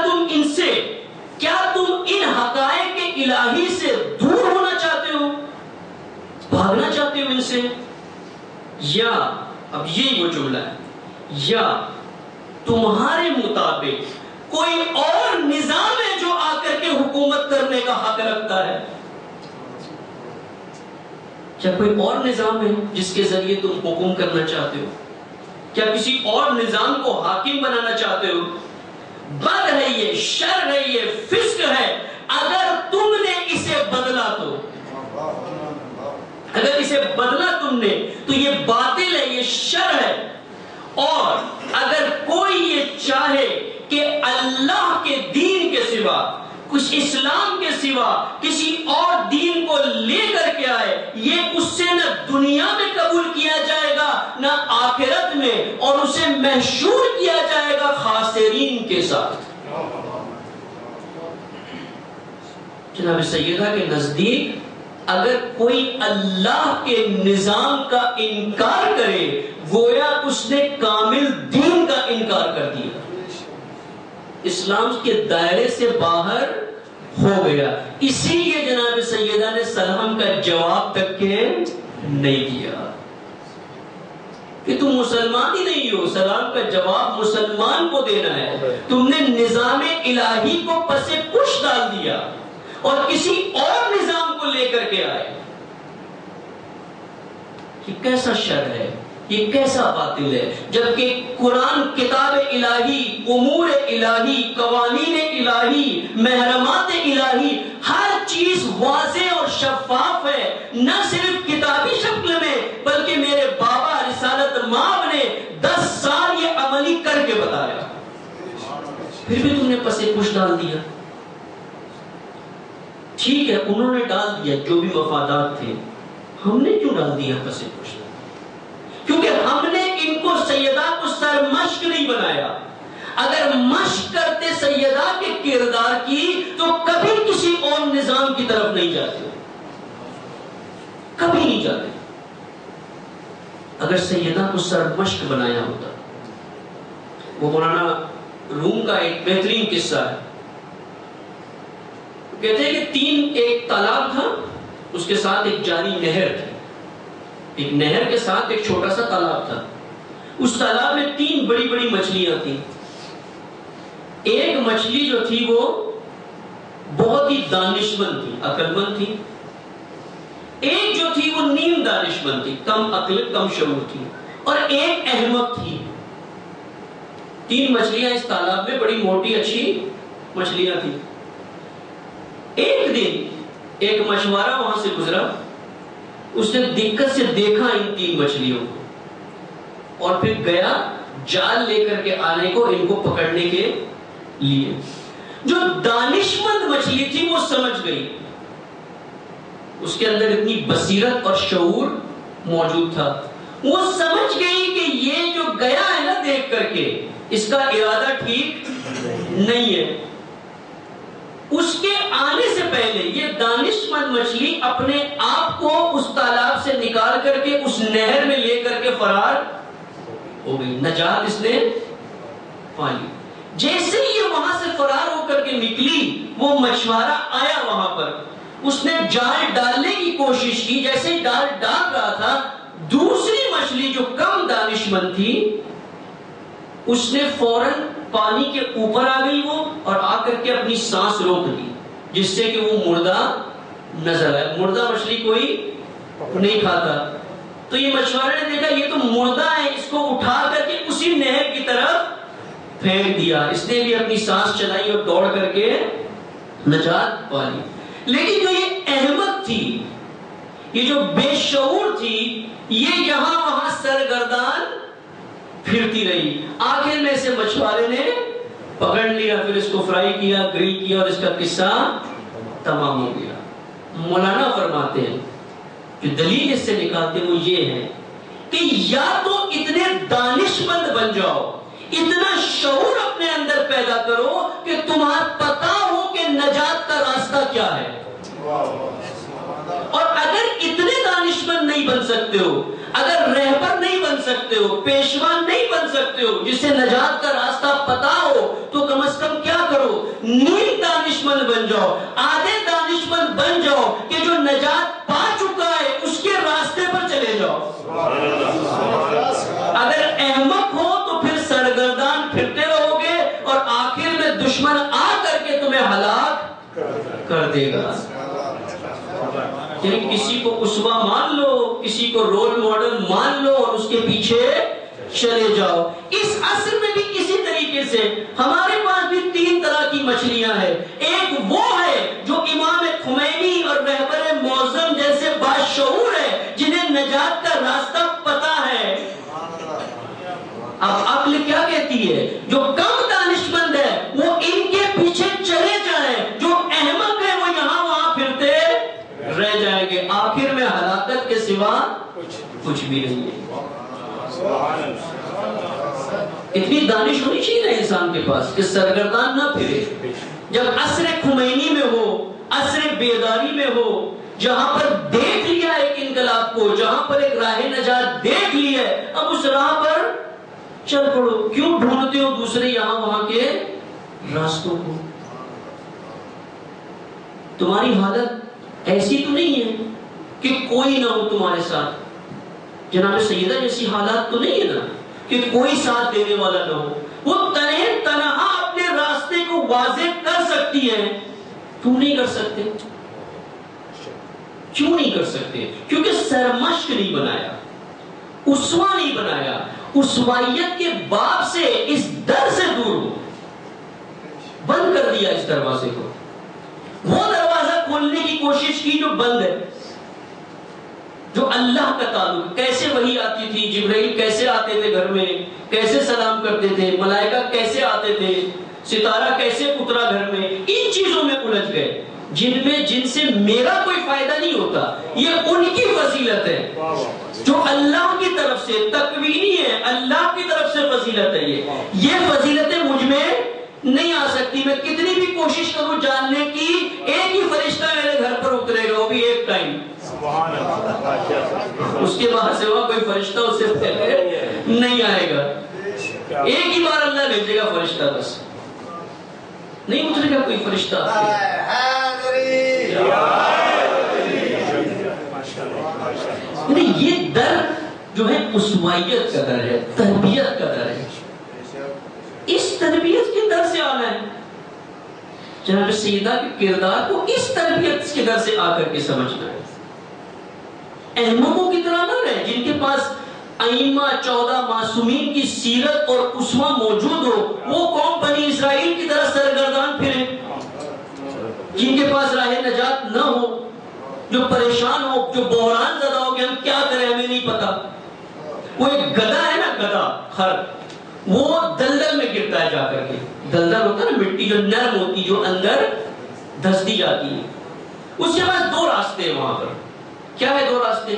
تم ان حقائق الہی سے دور ہونا چاہتے ہو، بھاگنا چاہتے ہو ان سے؟ یا اب یہی وہ جملہ ہے، یا تمہارے مطابق کوئی اور نظام ہے جو آ کر کے حکومت کرنے کا حق رکھتا ہے؟ کیا کوئی اور نظام ہے جس کے ذریعے تم حکم کرنا چاہتے ہو؟ کیا کسی اور نظام کو حاکم بنانا چاہتے ہو؟ بد ہے یہ، شر ہے یہ، فسق ہے. اگر تم نے اسے بدلا تو، اگر اسے بدلا تم نے تو یہ باطل ہے، یہ شر ہے. اور اگر کوئی یہ چاہے کہ اللہ کے دین کے سوا، کچھ اسلام کے سوا کسی اور دین کو لے کر کے آئے، یہ اس سے نہ دنیا میں قبول کیا جائے گا نہ آخرت میں، اور اسے محشور کیا جائے گا خاسرین کے ساتھ. جناب سیدہ کے نزدیک اگر کوئی اللہ کے نظام کا انکار کرے گویا اس نے کامل دین کا انکار کر دیا، اسلام کے دائرے سے باہر ہو گیا. اسی لیے جناب سیدہ نے سلام کا جواب تک کے نہیں دیا کہ تم مسلمان ہی نہیں ہو. سلام کا جواب مسلمان کو دینا ہے. تم نے نظام الہی کو پسے پش ڈال دیا اور کسی اور نظام کو لے کر کے آئے. یہ کیسا شر ہے، یہ کیسا باطل ہے، جبکہ قرآن کتاب الہی، امور الہی، قوانین الہی، محرمات الہی، ہر چیز واضح اور شفاف ہے. نہ صرف کتابی شکل میں بلکہ میرے بابا رسالت مآب نے 10 سال یہ عملی کر کے بتایا. پھر بھی تم نے پسے پش ڈال دیا. ٹھیک ہے انہوں نے ڈال دیا جو بھی مفادات تھے، ہم نے کیوں ڈال دیا پسے پش؟ کیونکہ ہم نے ان کو سیدہ کو سرمشق نہیں بنایا. اگر مشق کرتے سیدہ کے کردار کی تو کبھی کسی اور نظام کی طرف نہیں جاتے، کبھی نہیں جاتے. اگر سیدہ کو سرمشق بنایا ہوتا. وہ مولانا روم کا ایک بہترین قصہ ہے. کہتے ہیں کہ ایک تالاب تھا، اس کے ساتھ ایک جاری نہر تھی. ایک نہر کے ساتھ ایک چھوٹا سا تالاب تھا. اس تالاب میں 3 بڑی بڑی مچھلیاں تھیں. ایک مچھلی جو تھی وہ بہت ہی دانشمند تھی، عقل مند تھی. ایک جو تھی وہ نیم دانشمند تھی، کم عقل کم شعور تھی. اور ایک احمق تھی. 3 مچھلیاں اس تالاب میں، بڑی موٹی اچھی مچھلیاں تھیں. ایک دن ایک مچھوارا وہاں سے گزرا. اس نے دقت سے دیکھا ان 3 مچھلیوں کو اور پھر گیا جال لے کر کے آنے کو ان کو پکڑنے کے لیے. جو دانشمند مچھلی تھی وہ سمجھ گئی، اس کے اندر اتنی بصیرت اور شعور موجود تھا. وہ سمجھ گئی کہ یہ جو گیا ہے نا دیکھ کر کے، اس کا ارادہ ٹھیک نہیں ہے. اس کے آنے سے پہلے یہ دانشمند مچھلی اپنے آپ کو اس تالاب سے نکال کر کے اس نہر میں لے کر کے فرار ہو گئی. نجات اس نے پا لی. جیسے ہی یہ وہاں سے فرار ہو کر کے نکلی، وہ مچھوارا آیا وہاں پر. اس نے جال ڈالنے کی کوشش کی. جیسے ہی ڈال ڈال رہا تھا، دوسری مچھلی جو کم دانشمند تھی، اس نے فوراً پانی کے اوپر آ گئی وہ، اور آ کر کے اپنی سانس روک دی، جس سے کہ وہ مردہ نظر آئے. مردہ مچھلی کوئی نہیں کھاتا. تو یہ مچھوارے نے دیکھا یہ تو مردہ ہے، اس کو اٹھا کر کے اسی نہر کی طرف پھینک دیا. اس نے بھی اپنی سانس چلائی اور دوڑ کر کے نجات پا لی. لیکن جو یہ احمق تھی، یہ جو بے شعور تھی، یہ یہاں وہاں سرگردان پھرتی رہی. آخر میں اسے مچھوارے نے پکڑ لیا، پھر اس کو فرائی کیا، گرل کیا، اور اس کا قصہ تمام ہو گیا. مولانا فرماتے ہیں جو دلیل اس سے نکالتے وہ یہ ہے کہ یا تو اتنے دانشمند بن جاؤ، اتنا شعور اپنے اندر پیدا کرو کہ تمہارا پتا ہو کہ نجات کا راستہ کیا ہے. اور اگر اتنے دانشمند نہیں بن سکتے ہو، اگر رہبر نہیں بن سکتے ہو، پیشوا نہیں بن سکتے ہو جس سے نجات کا راستہ پتا ہو، تو کم از کم کیا کرو، نیم دانشمند بن جاؤ، آدھے دانشمند بن جاؤ کہ جو نجات پا چکا ہے اس کے راستے پر چلے جاؤ. اگر احمق ہو تو پھر سرگردان پھرتے رہو گے اور آخر میں دشمن آ کر کے تمہیں ہلاک کر دے گا. یعنی کسی کو اسوہ مان لو، کسی کو رول ماڈل مان لو اور اس کے پیچھے چلے جاؤ. اس عصر میں بھی اسی طریقے سے ہمارے پاس بھی 3 طرح کی مچھلیاں ہیں. ایک وہ ہے جو امام خمینی اور رہبر معظم جیسے باشعور ہے، جنہیں نجات کا راستہ پتا ہے. اب عقل کیا کہتی ہے؟ جو کم دانشمند ہے وہ ان کے پیچھے چلے جائیں، جو احمق ہے وہ یہاں وہاں پھرتے رہ جائیں گے. آخر میں ہلاکت کے سوا کچھ بھی نہیں ہے. اتنی دانش ہونی چاہیے نا انسان کے پاس کہ سرگردان نہ پھرے. جب عصر خمینی میں ہو، عصر بیداری میں ہو، جہاں پر دیکھ لیا ایک انقلاب کو، جہاں پر ایک راہ نجات دیکھ لی ہے، اب اس راہ پر چل پڑو. کیوں ڈھونڈتے ہو دوسرے یہاں وہاں کے راستوں کو؟ تمہاری حالت ایسی تو نہیں ہے کہ کوئی نہ ہو تمہارے ساتھ. جناب سیدہ جیسی حالات تو نہیں ہے نا کہ کوئی ساتھ دینے والا نہ ہو. وہ تنہا اپنے راستے کو واضح کر سکتی ہے، کیوں نہیں کر سکتے؟ کیوں نہیں کر سکتے؟ کیونکہ سرمشق نہیں بنایا، اسوہ نہیں بنایا. اسوائیت کے باب سے، اس در سے دور ہو، بند کر دیا اس دروازے کو. وہ دروازہ کھولنے کی کوشش کی جو بند ہے، جو اللہ کا تعلق. کیسے وحی آتی تھی، جبرائیل کیسے آتے تھے گھر میں، کیسے سلام کرتے تھے، ملائکہ کیسے آتے تھے، ستارہ کیسے اترا گھر میں. ان چیزوں میں الجھ گئے جن سے میرا کوئی فائدہ نہیں ہوتا. یہ ان کی فضیلت ہے جو اللہ کی طرف سے تکوینی ہے، اللہ کی طرف سے فضیلت ہے. یہ فضیلتیں مجھ میں نہیں آ سکتی. میں کتنی بھی کوشش کروں جاننے کی، ایک ہی فرشتہ میرے گھر پر اترے گا، وہ بھی ایک ٹائم. اس کے بعد سوا کوئی فرشتہ اس سے ایک ہی بار اللہ بھیجے گا فرشتہ، بس نہیں اترے گا کوئی فرشتہ. یہ در جو ہے اسوائیت کا در ہے، تربیت کا در ہے. اس تربیت کے در سے آنا ہے. جناب سیدہ کے کردار کو اس تربیت کے در سے آ کر کے سمجھنا ہے. احمقوں کی طرح نہ رہے جن کے پاس ائمہ 14 معصومین کی سیرت اور اسوہ موجود ہو، وہ قوم بنی اسرائیل کی طرح سرگردان پھرے. جن کے پاس راہ نجات نہ ہو، جو پریشان ہو، جو بحران زدہ ہو کہ ہم کیا کریں ہمیں نہیں پتا. وہ ایک گدھا ہے نا، گدھا خر، وہ دلدل میں گرتا ہے جا کر کے. دلدل ہوتا ہے نا مٹی جو نرم ہوتی جو اندر دھستی جاتی ہے. اس کے پاس دو راستے ہیں وہاں پر. کیا ہے دو راستے؟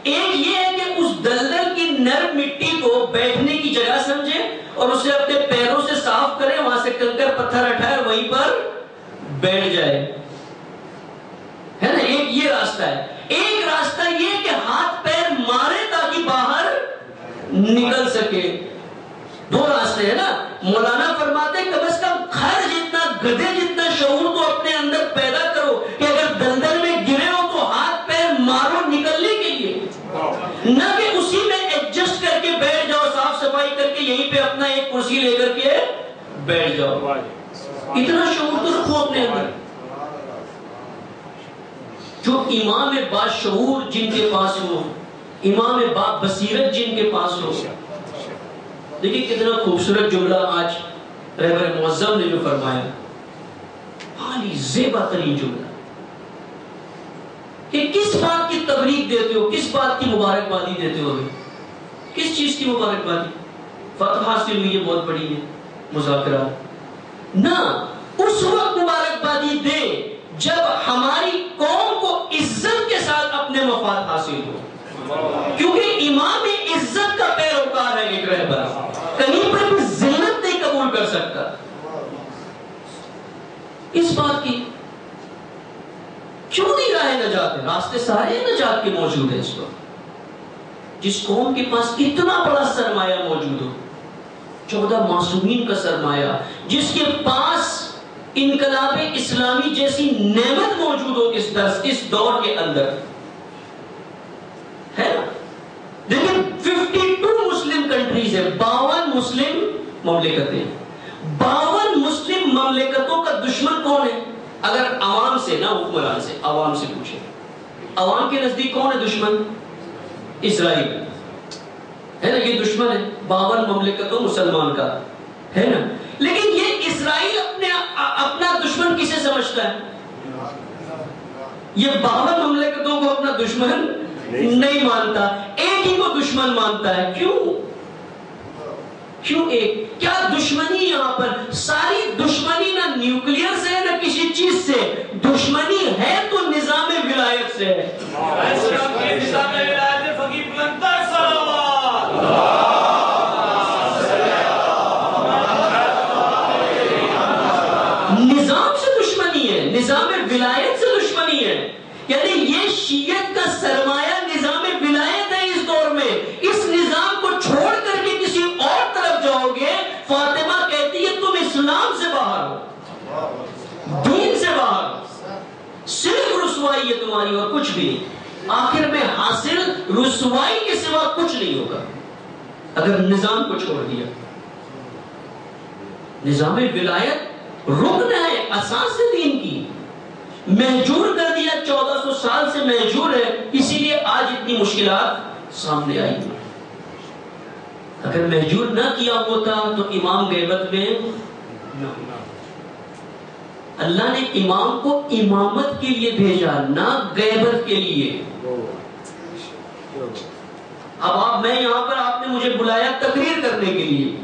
ایک یہ ہے کہ اس دلدل کی نرم مٹی کو بیٹھنے کی جگہ سمجھے اور اسے اپنے پیروں سے صاف کرے، وہاں سے کنکر پتھر اٹھائے اور وہیں پر بیٹھ جائے، ہے نا. ایک یہ راستہ ہے. ایک راستہ یہ کہ ہاتھ پیر مارے تاکہ باہر نکل سکے. دو راستے ہیں نا. مولانا فرماتے کم از کم خر جتنا، گدھے جتنا شعور تو اپنے اندر پیدا کرو کہ اگر دلدل میں گرے ہو تو ہاتھ پیر مارو نکلنے کے لیے، نہ کہ اسی میں ایڈجسٹ کر کے بیٹھ جاؤ، صاف صفائی کر کے یہیں پہ اپنا ایک کرسی لے کر کے بیٹھ جاؤ. اتنا شعور تو رکھو اپنے اندر. جو امام باشعور جن کے پاس ہو، امام با بصیرت جن کے پاس ہو. دیکھیں کتنا خوبصورت جملہ آج رہبر معظم نے جو فرمایا، عالی زیبا ترین جملہ، کہ کس بات کی تبریک دیتے ہو، کس بات کی مبارکبادی دیتے ہو، کس چیز کی مبارکبادی؟ فتح حاصل ہوئی ہے بہت بڑی ہے، مذاکرات نہ. اس وقت مبارکبادی دے جب ہماری قوم کو عزت کے ساتھ اپنے مفاد حاصل ہو، کیونکہ امام عزت کا پیروکار ہے ایک رہبر، کہیں پر بھی ذلت نہیں قبول کر سکتا. اس بات کی کیوں نہیں راہ نجات ہے؟ راستے سارے نجات کے موجود ہیں اس وقت. جس قوم کے پاس اتنا بڑا سرمایہ موجود ہو، 14 معصومین کا سرمایہ، جس کے پاس انقلاب اسلامی جیسی نعمت موجود ہو اس دور کے اندر ہے نا. لیکن 52 مسلم کنٹریز ہیں، 52 مسلم مملکتیں. 52 مسلم مملکتوں کا دشمن کون ہے؟ اگر عوام سے نہ حکمران سے، عوام سے پوچھیں، عوام کے نزدیک کون ہے دشمن؟ اسرائیل ہے نا. یہ دشمن ہے 52 مملکتوں مسلمان کا، ہے نا. لیکن یہ اسرائیل اپنا دشمن کسے سمجھتا ہے؟ یہ 52 مملکتوں کو اپنا دشمن نہیں مانتا، ایک ہی کو دشمن مانتا ہے. کیوں ایک؟ کیا دشمنی یہاں پر؟ ساری دشمنی نہ نیوکلیئر سے ہے نہ کسی چیز سے، دشمنی ہے تو نظام ولایت سے ہے. نظام ولایت فقیر بلندر صلوات، نظام سے دشمنی ہے، نظام ولایت سے دشمنی ہے. یعنی یہ شیعت کا سرمایہ نظام ولایت ہے اس دور میں. اس نظام کو چھوڑ کر کے کسی اور طرف جاؤ گے، فاطمہ کہتی ہے تم اسلام سے باہر ہو، دین سے باہر ہو، صرف رسوائی ہے تمہاری اور کچھ بھی نہیں. آخر میں حاصل رسوائی کے سوا کچھ نہیں ہوگا اگر نظام کو چھوڑ دیا. نظام ولایت رکن ہے، اساس ہے دین کی. محجور کر دیا، 1400 سال سے محجور ہے، اسی لیے آج اتنی مشکلات سامنے آئی. اگر محجور نہ کیا ہوتا تو امام غیبت میں نہ ہوتا. اللہ نے امام کو امامت کے لیے بھیجا، نہ غیبت کے لیے. اب میں یہاں پر، آپ نے مجھے بلایا تقریر کرنے کے لیے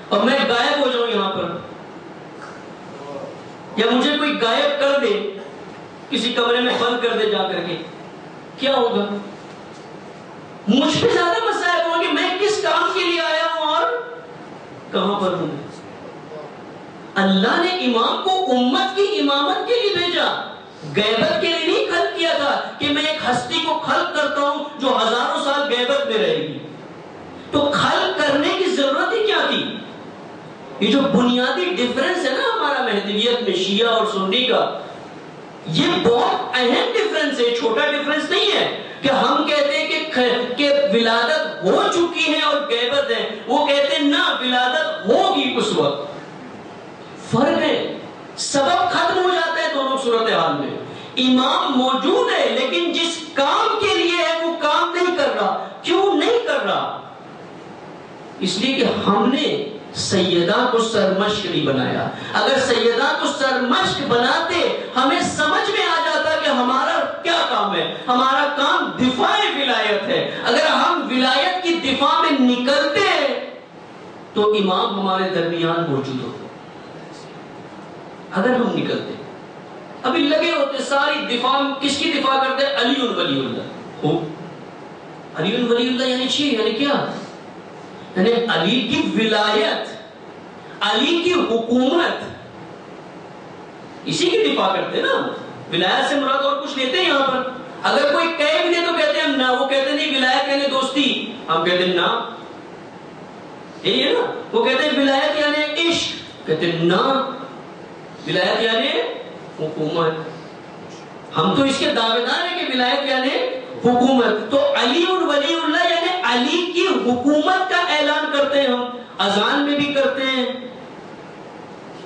اور میں غائب ہو جاؤں یہاں پر، یا مجھے کوئی غائب کر دے، کسی کمرے میں بند کر دے جا کر کے، کیا ہوگا؟ مجھ پہ زیادہ مسائل ہوں کہ میں کس کام کے لیے آیا ہوں اور کہاں پر ہوں. اللہ نے امام کو امت کی امامت کے لیے بھیجا، غیبت کے لیے نہیں خلق کیا تھا کہ میں ایک ہستی کو خلق کرتا ہوں جو ہزاروں سال غیبت میں رہے گی. تو خلق کرنے کی ضرورت ہی کیا تھی؟ یہ جو بنیادی ڈیفرنس ہے نا ہمارا مہدویت میں شیعہ اور سنی کا، یہ بہت اہم ڈیفرنس ہے، چھوٹا ڈیفرنس نہیں ہے کہ ہم کہتے ہیں کہ ولادت ہو چکی ہے اور غیبت ہے، وہ کہتے ہیں نہ ولادت ہوگی اس وقت. فرق ہے، سبب ختم ہو جاتا ہے دونوں صورتحال میں. امام موجود ہے لیکن جس کام کے لیے ہے وہ کام نہیں کر رہا. کیوں نہیں کر رہا؟ اس لیے کہ ہم نے سیدہ کو سرمشق نہیں بنایا. اگر سیدہ کو سرمشق بناتے ہمیں سمجھ میں آ جاتا کہ ہمارا کیا کام ہے. ہمارا کام دفاع ولایت ہے. اگر ہم ولایت کی دفاع میں نکلتے تو امام ہمارے درمیان موجود ہوتے. اگر ہم نکلتے، ابھی لگے ہوتے ساری دفاع، کس کی دفاع کرتے؟ علی ولی اللہ. علی ولی اللہ یعنی یعنی کیا؟ یعنی علی کی ولایت، علی کی حکومت، اسی کی دفاع کرتے نا. ولایت سے مراد اور کچھ لیتے ہیں یہاں پر. اگر کوئی کہہ بھی دے تو کہتے ہیں نہ، وہ کہتے نہیں ولایت یعنی دوستی، ہم کہتے ہیں نہ. یہی ہے نا، وہ کہتے ہیں ولایت یعنی عشق، کہتے ہیں نہ، ولایت یعنی حکومت. ہم تو اس کے دعوے دار ہیں کہ ولایت یعنی حکومت. تو علی ولی اللہ یعنی علی کی حکومت کا اعلان کرتے ہیں. ہم اذان میں بھی کرتے ہیں،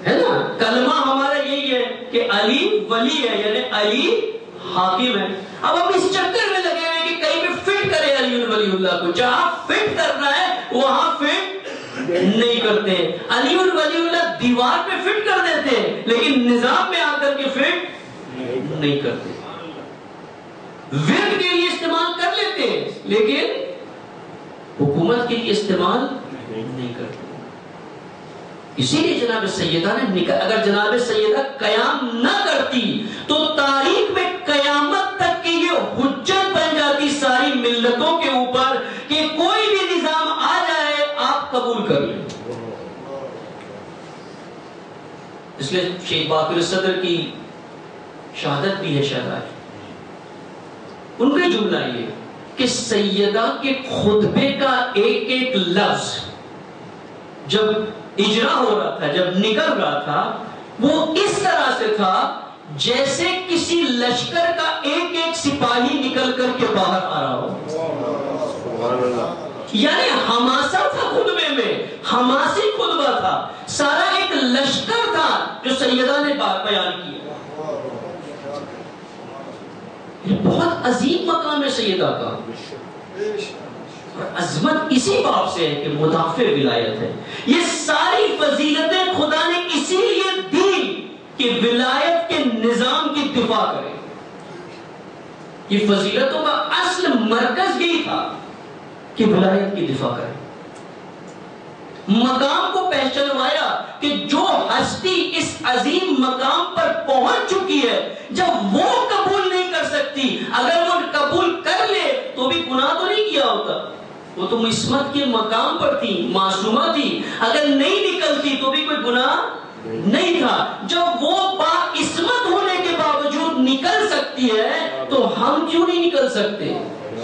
ہے نا. کلمہ ہمارا یہی ہے کہ علی ولی ہے یعنی علی حاکم ہے. اب ہم اس چکر میں لگے ہوئے کہ کہیں پہ فٹ کرے علی ولی اللہ کو. جہاں فٹ کرنا ہے وہاں فٹ نہیں کرتے. علی ولی اللہ دیوار پہ فٹ کر دیتے ہیں لیکن نظام میں آ کر کے فٹ نہیں کرتے. ورد کے لیے استعمال کر لیتے ہیں لیکن حکومت کے لیے استعمال نہیں کرتے. اسی لیے جناب سیدہ نے اگر جناب سیدہ قیام نہ کرتی تو تاریخ میں قیامت تک کی یہ حجت بن جاتی ساری ملتوں کے اوپر کہ کوئی بھی نظام آ جائے آپ قبول کر لیں. اس لیے شیخ باقر صدر کی شہادت بھی ہے شاید آج. ان کا جملہ یہ کہ سیدہ کے خطبے کا ایک ایک لفظ جب اجرا ہو رہا تھا، جب نکل رہا تھا، وہ اس طرح سے تھا جیسے کسی لشکر کا ایک ایک سپاہی نکل کر کے باہر آ رہا ہو. یعنی حماسہ تھا خطبے میں، حماسی خطبہ تھا، سارا ایک لشکر تھا جو سیدہ نے بیان کیا. بہت عظیم مقام ہے سیدہ کا، اور عظمت اسی باب سے ہے کہ مدافع ولایت ہے. یہ ساری فضیلتیں خدا نے اسی لیے دی کہ ولایت کے نظام کی دفاع کرے. یہ فضیلتوں کا اصل مرکز یہی تھا کہ ولایت کی دفاع کرے. مقام کو پہچانوایا کہ جو ہستی اس عظیم مقام پر پہنچ چکی ہے جب وہ قبول نہیں کر سکتی، اگر وہ قبول کر لے تو بھی گناہ تو نہیں کیا ہوتا، وہ تو عصمت کے مقام پر تھی، معصومہ تھی. اگر نہیں نکلتی تو بھی کوئی گناہ نہیں تھا. جب وہ باعصمت ہونے کے باوجود نکل سکتی ہے تو ہم کیوں نہیں نکل سکتے؟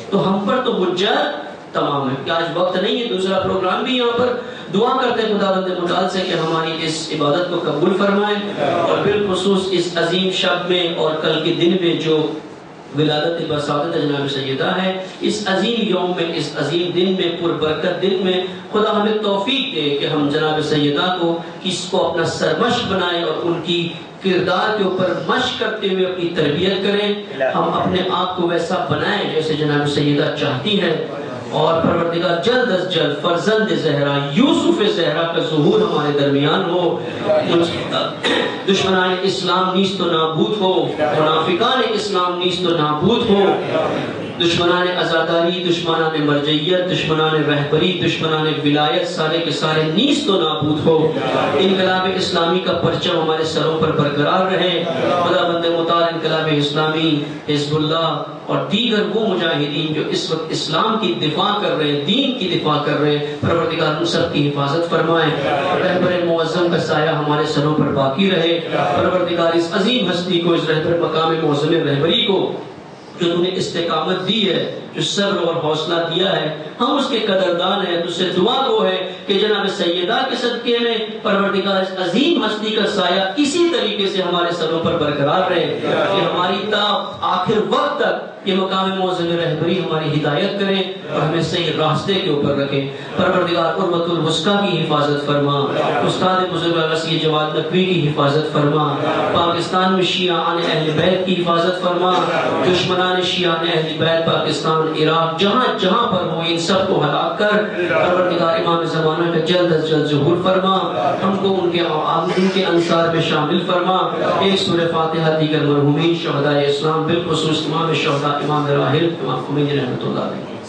تو ہم پر تو حجت تمام ہے. کہ آج وقت نہیں ہے، دوسرا پروگرام بھی یہاں پر. دعا کرتے ہیں خداوند متعال سے کہ ہماری اس عبادت کو قبول فرمائے، اور بالخصوص اس عظیم شب میں اور کل کے دن میں جو ولادت بسعادت جناب سیدہ ہے، اس عظیم یوم میں، اس عظیم دن میں، پربرکت دن میں خدا ہمیں توفیق دے کہ ہم جناب سیدہ کو اس کو اپنا سرمشق بنائیں اور ان کی کردار کے اوپر مشق کرتے ہوئے اپنی تربیت کریں. ہم اپنے آپ کو ویسا بنائیں جیسے جناب سیدہ چاہتی ہے، اور پروردگار جلد از جلد فرزند زہرا یوسف زہرا کا ظہور ہمارے درمیان ہو. دشمنان اسلام نیست و نابود ہو، منافقان اسلام نیست و نابود ہو، دشمنان ازاداری، دشمنان مرجعیت، دشمنان رہبری، دشمنان ولایت سارے کے سارے نیست و نابود ہو. انقلاب اسلامی کا پرچم ہمارے سروں پر برقرار رہے. خدا بند مطال انقلاب اسلامی، حزب اللہ اور دیگر وہ مجاہدین جو اس وقت اسلام کی دفاع کر رہے ہیں، دین کی دفاع کر رہے ہیں، پروردگار ان سب کی حفاظت فرمائے. رہبر معظم کا سایہ ہمارے سروں پر باقی رہے. پروردگار اس عظیم ہستی کو، اس رہبر مقام معظم رہبری کو جو تم نے استقامت دی ہے، جو صبر اور حوصلہ دیا ہے، ہم اس کے قدردان ہیں. تجھ سے دعا کو ہے کہ جناب سیدہ کے صدقے میں پروردگار اس عظیم ہستی کا سایہ اسی طریقے سے ہمارے سروں پر برقرار رہے، کہ ہماری تا آخر وقت تک یہ مقام معظم رہبری ہماری ہدایت کریں اور ہمیں صحیح راستے کے اوپر رکھیں. پروردگار قرۃ الوثقیٰ کی حفاظت فرما، استاد بزرگ وسیع جواد نقوی کی حفاظت فرما، پاکستان میں شیعان اہل بیت کی حفاظت فرما، دشمنان شیعان اہل بیت پاکستان، عراق، جہاں جہاں پر ہو ان سب کو ہلاک کر پروردگار امام زمانہ کا جلد از جلد ظہور فرما، ہم کو ان کے انصار میں شامل فرما. ایک سورہ فاتحہ دیگر مرحومین شہداء اسلام بالخصوص امام شہداء امام راحل امام خمینی رحمۃ اللہ علیہ